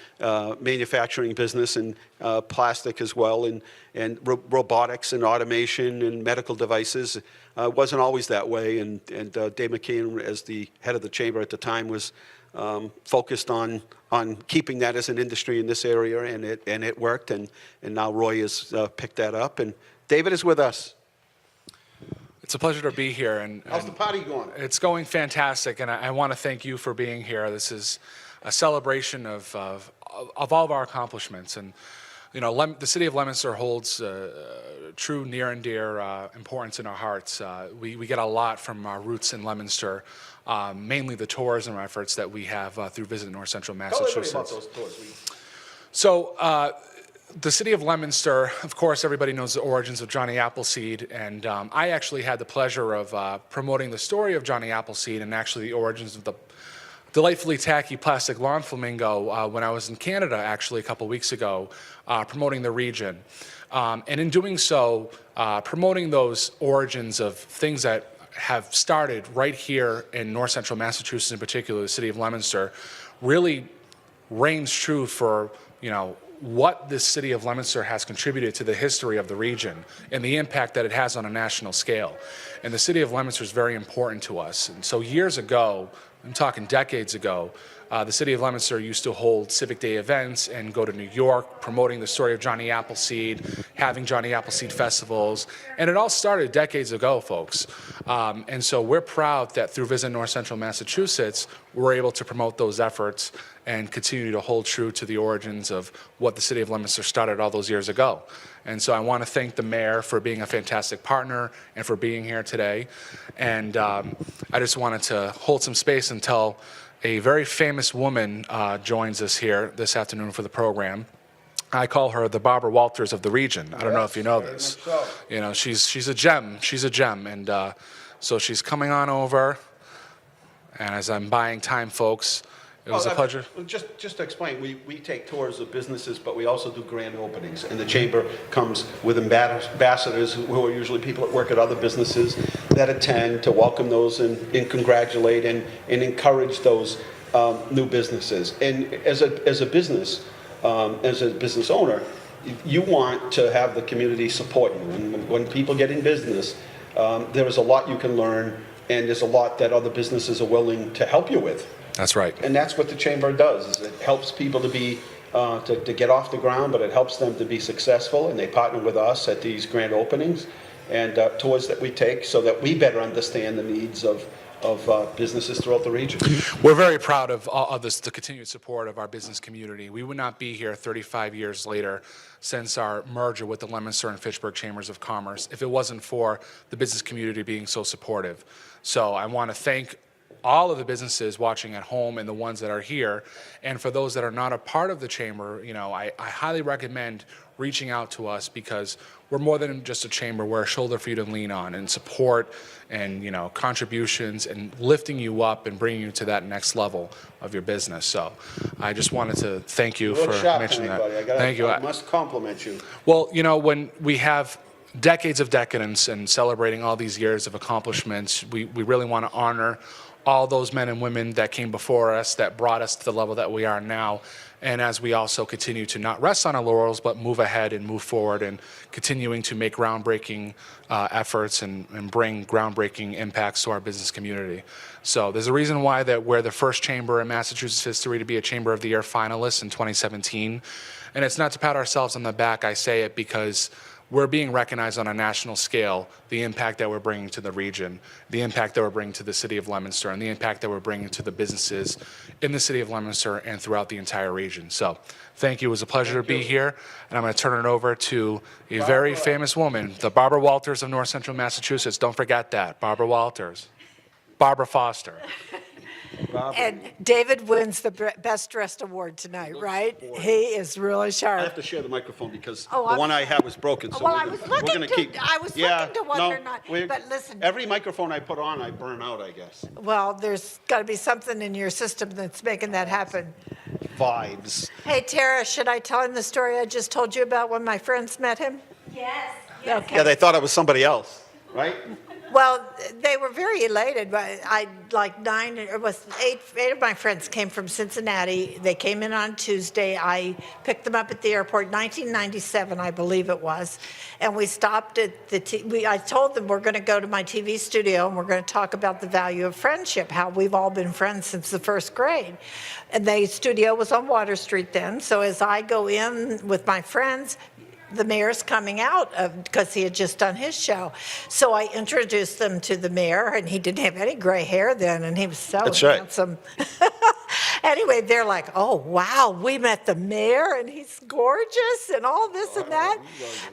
manufacturing business, and plastic as well, and robotics and automation and medical devices. It wasn't always that way, and Dave McKeon, as the head of the chamber at the time, was focused on keeping that as an industry in this area, and it worked, and now Roy has picked that up, and David is with us. It's a pleasure to be here. And How's the party going? It's going fantastic, and I want to thank you for being here. This is a celebration of all of our accomplishments, and the city of Leominster holds true near and dear importance in our hearts. We get a lot from our roots in Leominster, mainly the tourism efforts that we have through Visit North Central Massachusetts. Tell everybody about those tours. So the city of Leominster, of course, everybody knows the origins of Johnny Appleseed, and I actually had the pleasure of promoting the story of Johnny Appleseed and actually the origins of the delightfully tacky plastic lawn flamingo when I was in Canada actually a couple weeks ago, promoting the region. And in doing so, promoting those origins of things that have started right here in north central Massachusetts, in particular, the city of Leominster, really reigns true for, what this city of Leominster has contributed to the history of the region and the impact that it has on a national scale. And the city of Leominster is very important to us. And so years ago, I'm talking decades ago, the city of Leominster used to hold Civic Day events and go to New York promoting the story of Johnny Appleseed, having Johnny Appleseed festivals, and it all started decades ago, folks. And so we're proud that through Visit North Central Massachusetts, we're able to promote those efforts and continue to hold true to the origins of what the city of Leominster started all those years ago. And so I want to thank the mayor for being a fantastic partner and for being here today. And I just wanted to hold some space until a very famous woman joins us here this afternoon for the program. I call her the Barbara Walters of the region. I don't know if you know this. She's a gem. She's a gem. And so she's coming on over. And as I'm buying time, folks, it was a pleasure. Just to explain, we take tours of businesses, but we also do grand openings. And the chamber comes with ambassadors who are usually people that work at other businesses that attend to welcome those and congratulate and encourage those new businesses. And as a business owner, you want to have the community support you. And when people get in business, there is a lot you can learn, and there's a lot that other businesses are willing to help you with. That's right. And that's what the chamber does, is it helps people to be, to get off the ground, but it helps them to be successful, and they partner with us at these grand openings and tours that we take so that we better understand the needs of businesses throughout the region. We're very proud of the continued support of our business community. We would not be here 35 years later since our merger with the Leominster and Fitchburg Chambers of Commerce if it wasn't for the business community being so supportive. So I want to thank all of the businesses watching at home and the ones that are here. And for those that are not a part of the chamber, I highly recommend reaching out to us because we're more than just a chamber. We're a shoulder for you to lean on and support and, contributions and lifting you up and bringing you to that next level of your business. So I just wanted to thank you for mentioning that. Thank you. I must compliment you. Well, when we have decades of decadence and celebrating all these years of accomplishments, we really want to honor all those men and women that came before us that brought us to the level that we are now. And as we also continue to not rest on our laurels, but move ahead and move forward and continuing to make groundbreaking efforts and bring groundbreaking impacts to our business community. So there's a reason why that we're the first chamber in Massachusetts history to be a Chamber of the Year finalist in 2017. And it's not to pat ourselves on the back. I say it because we're being recognized on a national scale, the impact that we're bringing to the region, the impact that we're bringing to the city of Leominster, and the impact that we're bringing to the businesses in the city of Leominster and throughout the entire region. So thank you. It was a pleasure to be here. And I'm going to turn it over to a very famous woman, the Barbara Walters of North Central Massachusetts. Don't forget that. Barbara Walters. Barbara Foster. And David wins the Best Dressed Award tonight, right? He is really I sharp. have to share the microphone because Oh, the I'm one I have was broken. So Well, we're I was gonna- we're looking gonna to- keep. I was looking to whether or not- but listen- Every microphone I put on, I burn out, I guess. Well, there's got to be something in your system that's making that happen. Vibes. Hey, Tara, should I tell him the story I just told you about when my friends met him? Yes. Okay. Yeah, they thought I was somebody else, right? Well, they were very elated. But eight of my friends came from Cincinnati. They came in on Tuesday. I picked them up at the airport, 1997, I believe it was. And we stopped at I told them we're going to go to my TV studio and we're going to talk about the value of friendship, how we've all been friends since the first grade. And the studio was on Water Street then. So as I go in with my friends, the mayor's coming out because he had just done his show. So I introduced them to the mayor, and he didn't have any gray hair then, and he was so That's right. handsome. Anyway, they're like, oh, wow, we met the mayor, and he's gorgeous, and all this and that.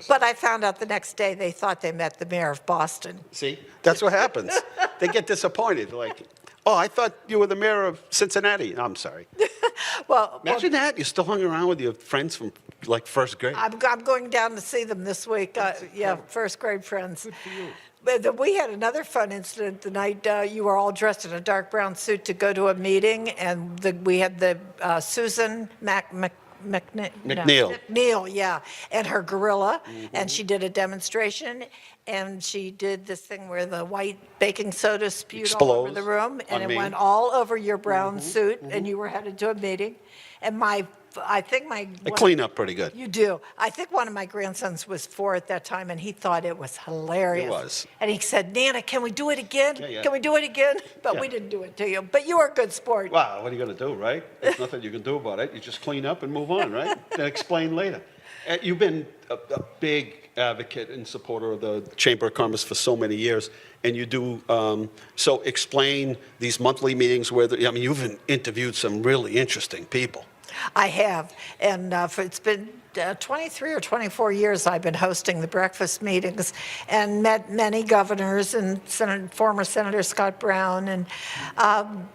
But I found out the next day they thought they met the mayor of Boston. See, that's what happens. They get disappointed. Like, oh, I thought you were the mayor of Cincinnati. I'm sorry. Well, Imagine that. You still hung around with your friends from like first grade. I'm going down to see them this week. Yeah, first grade friends. Good for you. But we had another fun incident the night you were all dressed in a dark brown suit to go to a meeting, and we had the Susan McNeil. McNeil, yeah, and her gorilla, and she did a demonstration, and she did this thing where the white baking soda spewed all over the Explodes room, and on it me. went all over your brown suit, and you were headed to a meeting, and I think I clean up pretty good. You do. I think one of my grandsons was 4 at that time, and he thought it was hilarious. It was. And he said, Nana, can we do it again? Yeah. Can we do it again? But Yeah. we didn't do it to you. But you were a good sport. Wow, what are you going to do, right? There's nothing you can do about it. You just clean up and move on, right? And explain later. You've been a big advocate and supporter of the Chamber of Commerce for so many years, and you do, so explain these monthly meetings where, you've interviewed some really interesting people. I have. And it's been 23 or 24 years I've been hosting the breakfast meetings and met many governors and former Senator Scott Brown and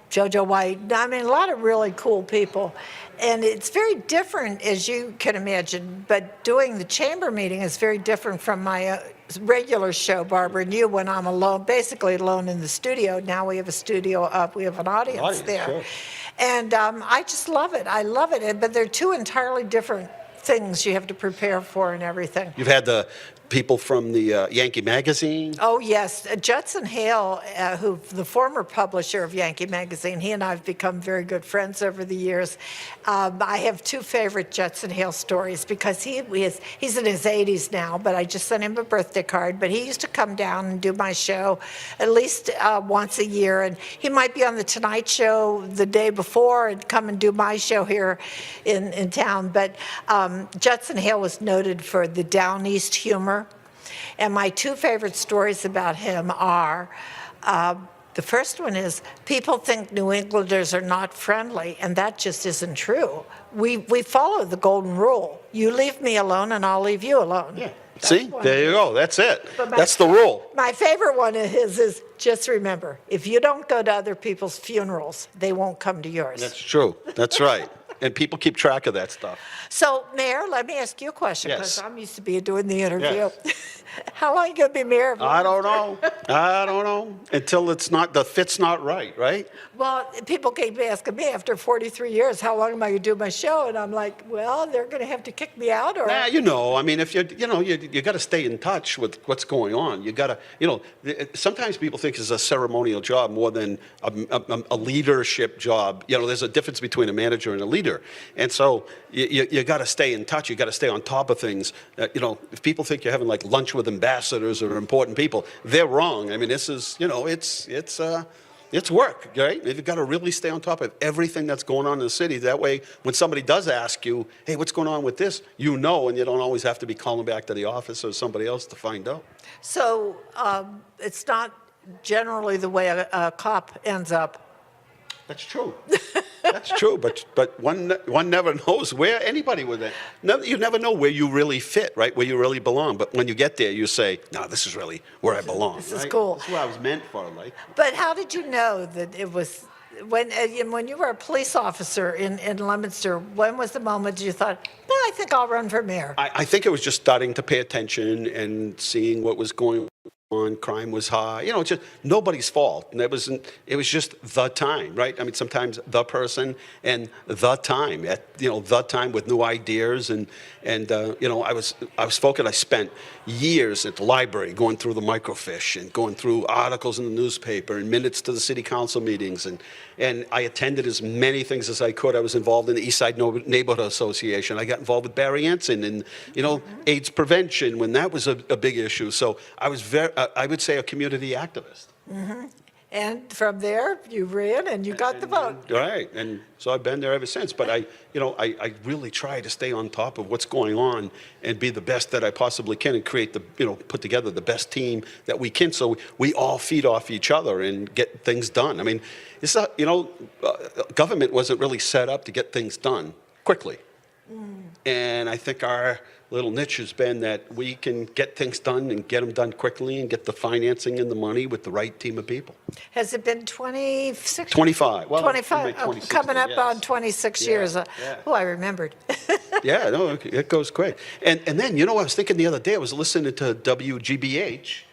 JoJo White. I mean, a lot of really cool people. And it's very different, as you can imagine, but doing the chamber meeting is very different from my regular show, Barbara and you, when I'm alone, basically alone in the studio. Now we have a studio up, we have an audience there. Sure. And I just love it. I love it. But they're two entirely different things you have to prepare for and everything. You've had the people from the Yankee Magazine. Oh, yes. Judson Hale, who the former publisher of Yankee Magazine, he and I have become very good friends over the years. I have 2 favorite Judson Hale stories because he's in his 80s now, but I just sent him a birthday card. But he used to come down and do my show at least once a year. And he might be on the Tonight Show the day before and come and do my show here in town. But Judson Hale was noted for the Down East humor. And my 2 favorite stories about him are, the first one is, people think New Englanders are not friendly, and that just isn't true. We follow the golden rule. You leave me alone, and I'll leave you alone. Yeah. That's See, one. there you go. That's it. But That's the rule. My favorite one of his is, just remember, if you don't go to other people's funerals, they won't come to yours. That's true. That's right. And people keep track of that stuff. So, Mayor, let me ask you a question, because Yes. I'm used to be doing the interview. Yes. How long are you going to be mayor of I don't Leominster? know. I don't know. Until the fit's not right, right? Well, people keep asking me after 43 years, how long am I going to do my show? And I'm like, well, they're going to have to kick me out, or... Nah, I mean, if you got to stay in touch with what's going on. You got to, sometimes people think it's a ceremonial job more than a leadership job. There's a difference between a manager and a leader. And so you got to stay in touch. You got to stay on top of things. If people think you're having like lunch with ambassadors or important people, they're wrong. I mean, this is, it's work, right? You've got to really stay on top of everything that's going on in the city. That way, when somebody does ask you, hey, what's going on with this? And you don't always have to be calling back to the office or somebody else to find out. So it's not generally the way a cop ends up. That's true. That's true, but one never knows where anybody would. You never know where you really fit, right? Where you really belong. But when you get there, you say, "No, this is really where I belong." This is right? cool. This is what I was meant for, like. But how did you know that it was, when you were a police officer in Leominster, when was the moment you thought, well, I think I'll run for mayor? I think it was just starting to pay attention and seeing what was going on. Crime was high. It's just nobody's fault. And it was just the time, right? I mean, sometimes the person and the time, the time with new ideas. And I was focused. I spent years at the library going through the microfiche and going through articles in the newspaper and minutes to the city council meetings. And I attended as many things as I could. I was involved in the East Side Neighborhood Association. I got involved with Barry Anson and, AIDS prevention when that was a big issue. So I was I would say a community activist. Mm-hmm. And from there, you ran and you got the vote. Right, and so I've been there ever since. But I really try to stay on top of what's going on and be the best that I possibly can and create put together the best team that we can, so we all feed off each other and get things done. I mean, it's not, government wasn't really set up to get things done quickly. And I think our little niche has been that we can get things done and get them done quickly and get the financing and the money with the right team of people. Has it been 26? 25. Well, 25. 26, Coming up yes. on 26 years. Yeah. Oh, I remembered. Yeah, no, it goes quick. And then, I was thinking the other day, I was listening to WGBH,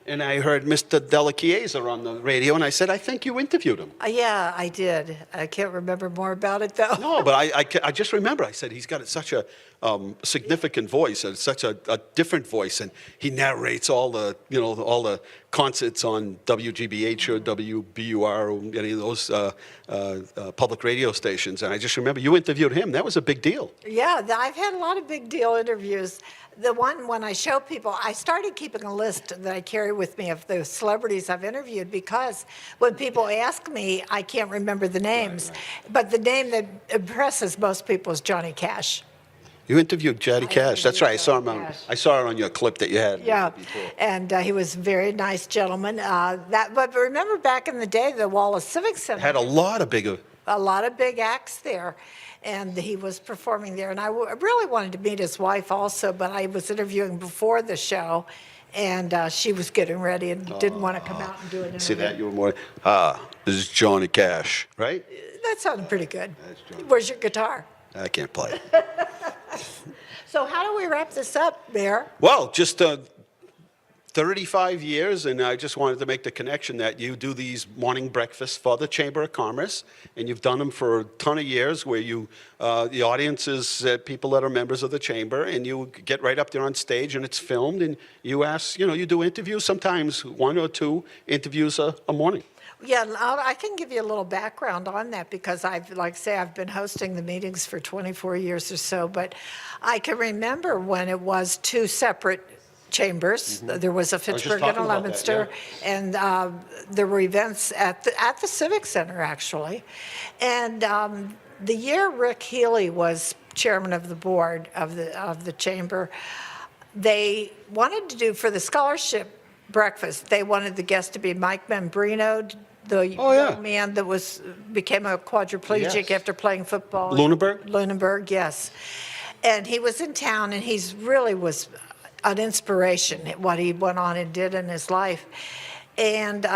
And I heard Mr. Della Chiesa on the radio, and I said, I think you interviewed him. Yeah, I did. I can't remember more about it, though. No, but I just remember, I said, he's got such a significant voice, and such a different voice, and he narrates all the concerts on WGBH or WBUR or any of those public radio stations. And I just remember you interviewed him. That was a big deal. Yeah, I've had a lot of big deal interviews. The one when I show people, I started keeping a list that I carry with me of the celebrities I've interviewed, because when people ask me, I can't remember the names. Right. But the name that impresses most people is Johnny Cash. You interviewed Johnny Cash. That's right. I saw it on your clip that you had. Yeah, before. And he was a very nice gentleman. But remember back in the day, the Wallace Civic Center Had a lot of big acts there. And he was performing there. And I really wanted to meet his wife also, but I was interviewing before the show, and she was getting ready and didn't want to come out and do an interview. See that? You were more, this is Johnny Cash, right? That sounded pretty good. Where's your guitar? I can't play it. So how do we wrap this up, Mayor? Well, just 35 years, and I just wanted to make the connection that you do these morning breakfasts for the Chamber of Commerce, and you've done them for a ton of years, where you, the audience is people that are members of the Chamber, and you get right up there on stage, and it's filmed, and you ask, you do interviews, sometimes 1 or 2 interviews a morning. Yeah, I can give you a little background on that, because I've been hosting the meetings for 24 years or so, but I can remember when it was 2 separate chambers. Mm-hmm. There was a Fitchburg and a Leominster, and there were events at the Civic Center, actually. And the year Rick Healy was chairman of the board of the chamber, they wanted to do, for the scholarship breakfast, they wanted the guest to be Mike Membrino, the young man that became a quadriplegic after playing football. Lunenburg, yes. And he was in town, and he's really was an inspiration at what he went on and did in his life. And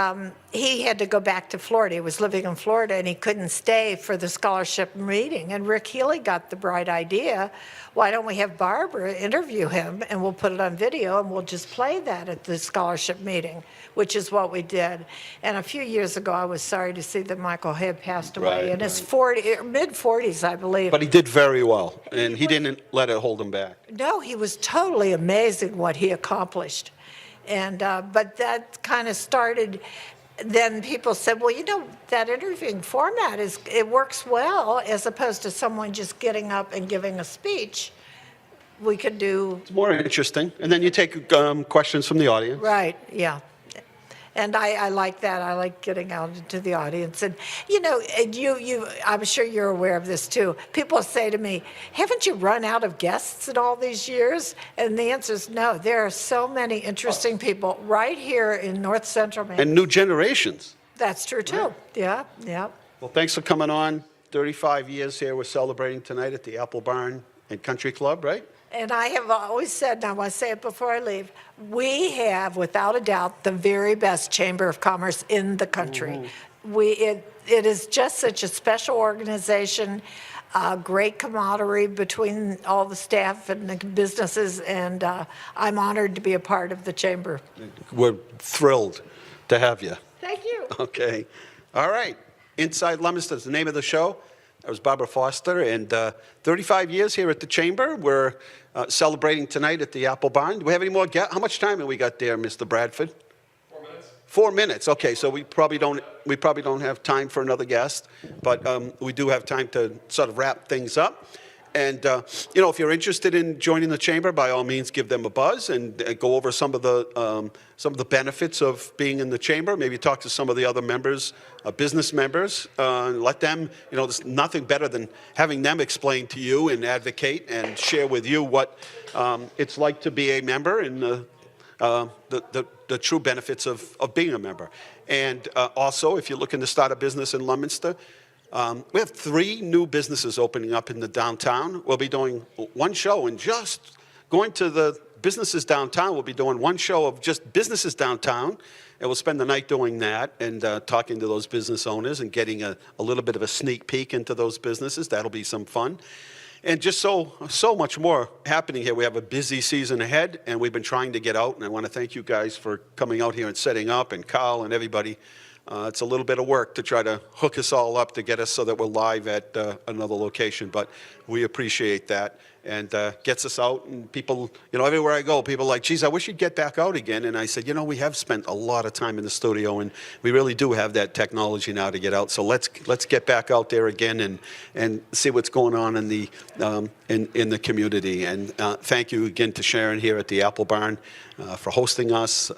he had to go back to Florida. He was living in Florida, and he couldn't stay for the scholarship meeting. And Rick Healy got the bright idea, why don't we have Barbara interview him, and we'll put it on video, and we'll just play that at the scholarship meeting, which is what we did. And a few years ago, I was sorry to see that Michael had passed away in his mid-40s, I believe. But he did very well, and he didn't let it hold him back. No, he was totally amazing what he accomplished. And but that kind of started, then people said, well, that interviewing format it works well, as opposed to someone just getting up and giving a speech. We could do... It's more interesting. And then you take questions from the audience. Right, yeah. And I like that. I like getting out into the audience. And, I'm sure you're aware of this too. People say to me, haven't you run out of guests in all these years? And the answer is no. There are so many interesting people right here in North Central Maine. And new generations. That's true too. Right. Yeah, yeah. Well, thanks for coming on. 35 years here. We're celebrating tonight at the Apple Barn and Country Club, right? And I have always said, and I want to say it before I leave, we have, without a doubt, the very best Chamber of Commerce in the country. Mm-hmm. It is just such a special organization, great camaraderie between all the staff and the businesses, and I'm honored to be a part of the Chamber. We're thrilled to have you. Thank you. Okay. All right. Inside Leominster is the name of the show. That was Barbara Foster, and 35 years here at the Chamber. We're celebrating tonight at the Apple Barn. Do we have any more guests? How much time have we got there, Mr. Bradford? 4 minutes. 4 minutes. Okay, so we probably don't have time for another guest, but we do have time to sort of wrap things up. And if you're interested in joining the Chamber, by all means, give them a buzz and go over some of the benefits of being in the Chamber. Maybe talk to some of the other members, business members. Let them, there's nothing better than having them explain to you and advocate and share with you what it's like to be a member and the true benefits of being a member. And also, if you're looking to start a business in Leominster, we have 3 new businesses opening up in the downtown. We'll be doing one show, and just going to the businesses downtown, we'll be doing one show of just businesses downtown, and we'll spend the night doing that and talking to those business owners and getting a little bit of a sneak peek into those businesses. That'll be some fun. And just so much more happening here. We have a busy season ahead, and we've been trying to get out. And I want to thank you guys for coming out here and setting up, and Carl and everybody. It's a little bit of work to try to hook us all up to get us so that we're live at another location, but we appreciate that. And gets us out, and people, everywhere I go, people are like, geez, I wish you'd get back out again. And I said, we have spent a lot of time in the studio, and we really do have that technology now to get out. So let's get back out there again and see what's going on in the community. And thank you again to Sharon here at the Apple Barn for hosting us.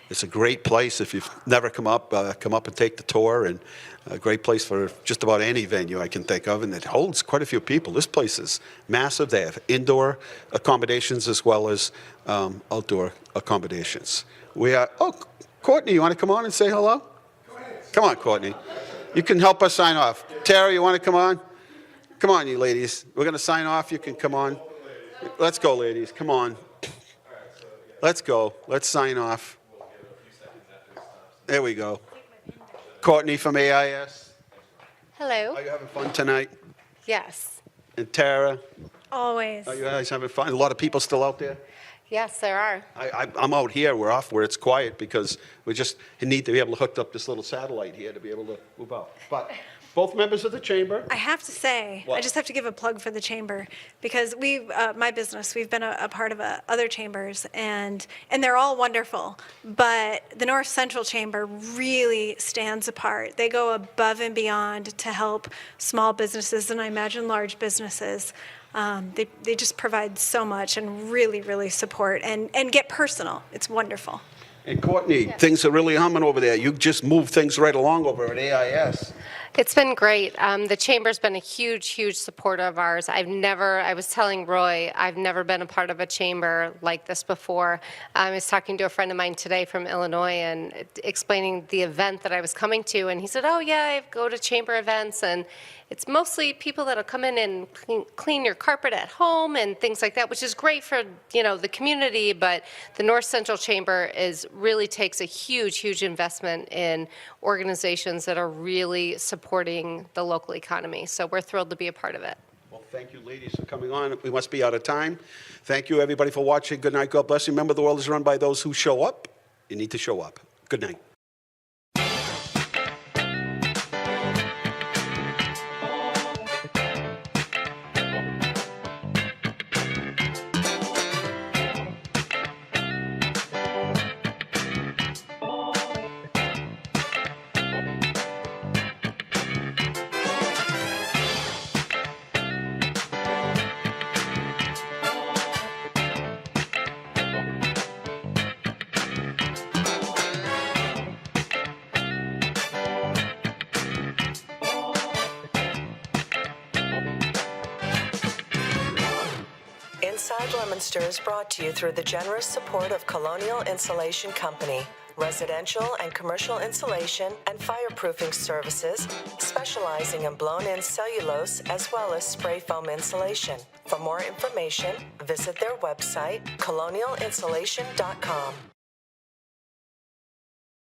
It's a great place. If you've never come up and take the tour. And a great place for just about any venue I can think of, and it holds quite a few people. This place is massive. They have indoor accommodations as well as outdoor accommodations. Courtney, you want to come on and say hello? Come on, Courtney. You can help us sign off. Tara, you want to come on? Come on, you ladies. We're going to sign off. You can come on. Let's go, ladies. Come on. Let's go. Let's sign off. There we go. Courtney from AIS. Hello. Are you having fun tonight? Yes. And Tara? Always. Are you guys having fun? A lot of people still out there? Yes, there are. I'm out here. We're off where it's quiet because we just need to be able to hook up this little satellite here to be able to move out. But both members of the chamber. I have to say, What? I just have to give a plug for the chamber because my business, we've been a part of other chambers and they're all wonderful. But the North Central Chamber really stands apart. They go above and beyond to help small businesses and I imagine large businesses. They just provide so much and really, really support and get personal. It's wonderful. And Courtney, things are really humming over there. You just moved things right along over at AIS. It's been great. The Chamber's been a huge, huge supporter of ours. I was telling Roy, I've never been a part of a chamber like this before. I was talking to a friend of mine today from Illinois and explaining the event that I was coming to, and he said, oh yeah, I go to chamber events, and it's mostly people that'll come in and clean your carpet at home and things like that, which is great for the community. But the North Central Chamber really takes a huge, huge investment in organizations that are really supporting the local economy. So we're thrilled to be a part of it. Well, thank you, ladies, for coming on. We must be out of time. Thank you, everybody, for watching. Good night. God bless you. Remember, the world is run by those who show up. You need to show up. Good night. Inside Leominster is brought to you through the generous support of Colonial Insulation Company, residential and commercial insulation and fireproofing services, specializing in blown-in cellulose as well as spray foam insulation. For more information, visit their website, colonialinsulation.com.